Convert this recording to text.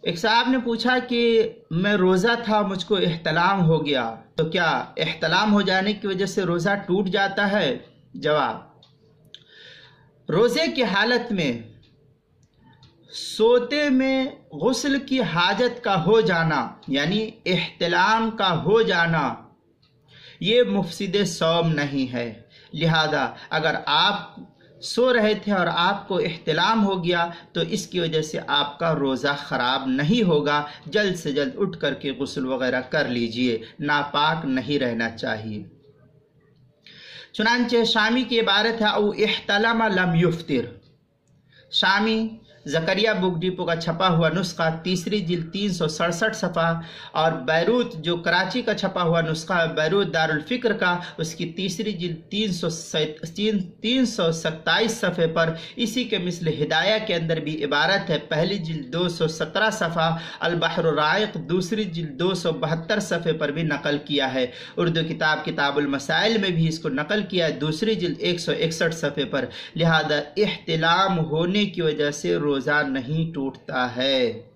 ایک صاحب نے پوچھا کہ میں روزہ تھا، مجھ کو احتلام ہو گیا، تو کیا احتلام ہو جانے کی وجہ سے روزہ ٹوٹ جاتا ہے؟ جواب: روزے کی حالت میں سوتے میں غسل کی حاجت کا ہو جانا، یعنی احتلام کا ہو جانا، یہ مفسد صوم نہیں ہے۔ لہذا اگر آپ سو رہے تھے اور آپ کو احتلام ہو گیا تو اس کی وجہ سے آپ کا روزہ خراب نہیں ہوگا، جلد سے جلد اٹھ کر کے غسل وغیرہ کر لیجئے، ناپاک نہیں رہنا چاہیے۔ چنانچہ شامی کی عبارت ہے او احتلم لم یفطر۔ شامی زکریہ بک ڈیپو کا چھپا ہوا نسخہ، تیسری جلد 367 صفحہ، اور بیروت جو کراچی کا چھپا ہوا نسخہ ہے بیروت دارالفکر کا، اس کی تیسری جلد 327 صفحے پر اسی کے مثل ہدایہ کے اندر بھی عبارت ہے، پہلی جلد 217 صفحہ، البحر الرائق دوسری جلد 272 صفحے پر بھی نقل کیا ہے۔ اردو کتاب کتاب المسائل میں بھی اس کو نقل کیا ہے، دوسری جلد 161 صفحے پر۔ لہذا احتلام ہونے کی وجہ سے روزہ نہیں ٹوٹتا ہے۔